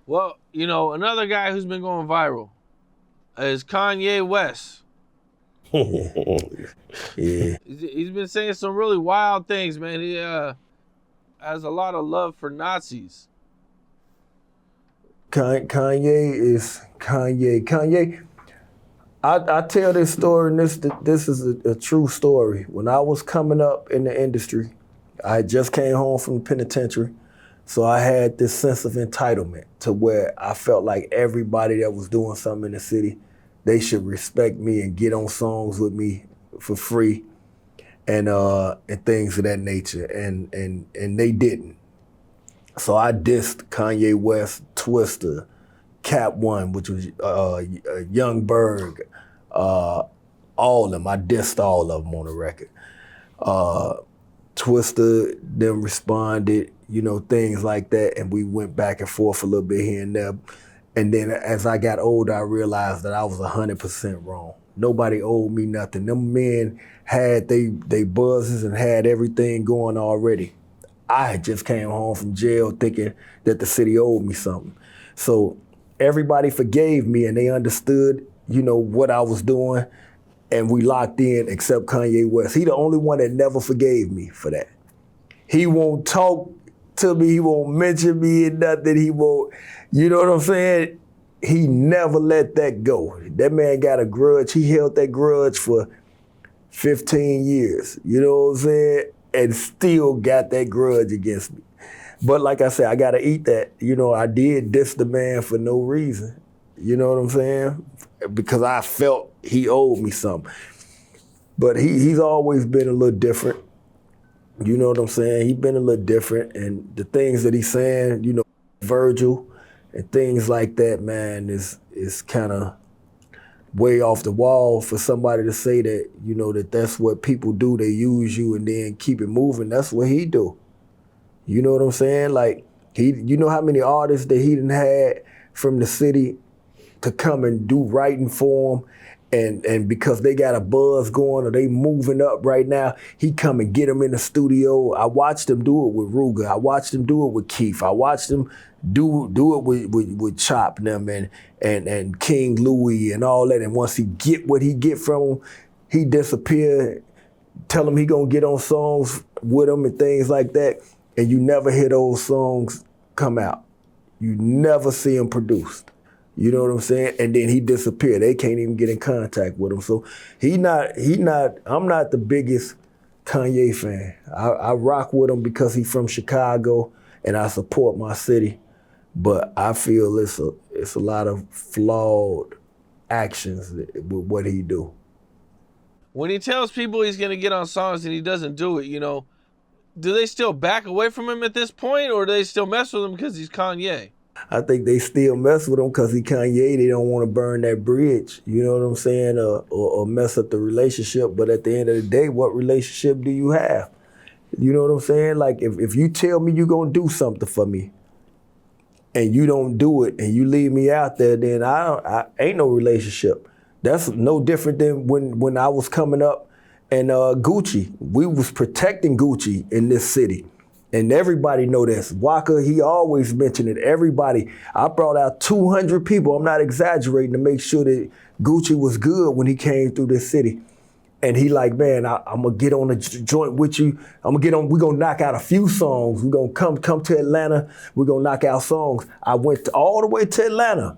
Well, another guy who's been going viral is Kanye West. Yeah. He's been saying some really wild things, man. He has a lot of love for Nazis. Kanye is Kanye. Kanye, I tell this story, and this is a true story. When I was coming up in the industry, I just came home from the penitentiary, so I had this sense of entitlement to where I felt like everybody that was doing something in the city, they should respect me and get on songs with me for free, and things of that nature, and they didn't. So I dissed Kanye West, Twister, Cap One, which was Young Berg, all of them. I dissed all of them on the record. Twister then responded, things like that, and we went back and forth a little bit here and there. And then as I got older, I realized that I was 100% wrong. Nobody owed me nothing. Them men had they buzzes and had everything going already. I had just came home from jail thinking that the city owed me something. So everybody forgave me and they understood, what I was doing, and we locked in except Kanye West. He the only one that never forgave me for that. He won't talk to me, he won't mention me and nothing, he won't, you know what I'm saying? He never let that go. That man got a grudge, he held that grudge for 15 years, you know what I'm saying? And still got that grudge against me. But like I said, I gotta eat that. I did diss the man for no reason. You know what I'm saying? Because I felt he owed me something. But he's always been a little different. You know what I'm saying? He's been a little different. And the things that he's saying, Virgil and things like that, man, is kind of way off the wall for somebody to say that, that's what people do. They use you and then keep it moving. That's what he do. You know what I'm saying? Like, you know how many artists that he done had from the city to come and do writing for him, and because they got a buzz going or they moving up right now, he come and get them in the studio. I watched him do it with Rooga. I watched him do it with Keef. I watched him do it with Chop and them and King Louis and all that. And once he get what he get from him, he disappear. Tell him he gonna get on songs with him and things like that. And you never hear those songs come out. You never see them produced. You know what I'm saying? And then he disappeared. They can't even get in contact with him. So I'm not the biggest Kanye fan. I rock with him because he's from Chicago and I support my city. But I feel it's a lot of flawed actions with what he do. When he tells people he's gonna get on songs and he doesn't do it, do they still back away from him at this point, or do they still mess with him because he's Kanye? I think they still mess with him because he Kanye. They don't want to burn that bridge, you know what I'm saying, or mess up the relationship. But at the end of the day, what relationship do you have? You know what I'm saying? Like, if you tell me you're going to do something for me and you don't do it and you leave me out there, then I ain't no relationship. That's no different than when I was coming up and Gucci. We was protecting Gucci in this city. And everybody know this. Waka, he always mentioned it. Everybody. I brought out 200 people, I'm not exaggerating, to make sure that Gucci was good when he came through this city. And he like, man, I'm gonna get on a joint with you. We're gonna knock out a few songs. We're gonna come to Atlanta. We're gonna knock out songs. I went all the way to Atlanta,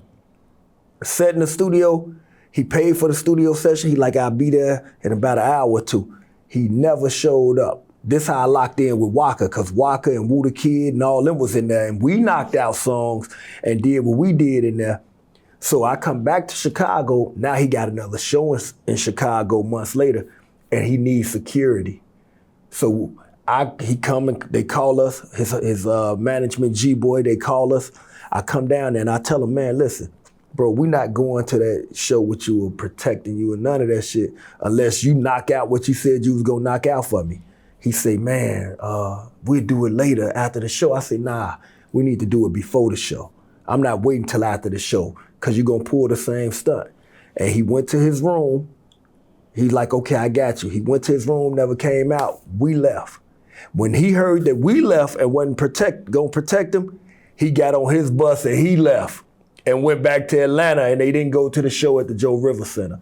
sat in the studio. He paid for the studio session. He like, I'll be there in about an hour or two. He never showed up. This how I locked in with Waka, because Waka and Woo the Kid and all them was in there, and we knocked out songs and did what we did in there. So I come back to Chicago. Now he got another show in Chicago months later, and he needs security. So he come and they call us, his management G-Boy, they call us. I come down there and I tell him, man, listen, bro, we not going to that show with you or protecting you or none of that shit unless you knock out what you said you was gonna knock out for me. He say, man, we'll do it later after the show. I say, nah, we need to do it before the show. I'm not waiting till after the show because you're going to pull the same stunt. And he went to his room. He's like, okay, I got you. He went to his room, never came out. We left. When he heard that we left and wasn't going to protect him, He got on his bus and he left and went back to Atlanta, and they didn't go to the show at the Joe River Center.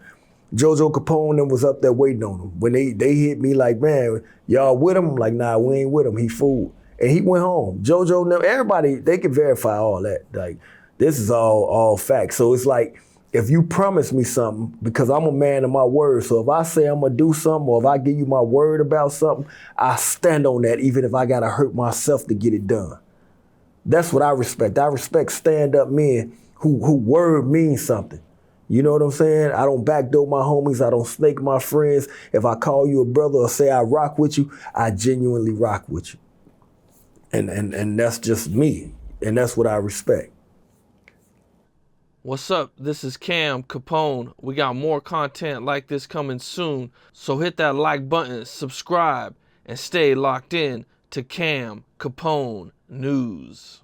JoJo Capone and was up there waiting on him. When they hit me like, man, y'all with him? I'm like, nah, we ain't with him. He fooled. And he went home. JoJo, everybody, they can verify all that. Like, this is all facts. So it's like, if you promise me something, because I'm a man of my word, so if I say I'm gonna do something, or if I give you my word about something, I stand on that, even if I gotta hurt myself to get it done. That's what I respect. I respect stand-up men who word means something. You know what I'm saying? I don't backdoor my homies. I don't snake my friends. If I call you a brother or say I rock with you, I genuinely rock with you. And that's just me. And that's what I respect. What's up? This is Capone. We got more content like this coming soon. So hit that like button, subscribe, and stay locked in to Capone News.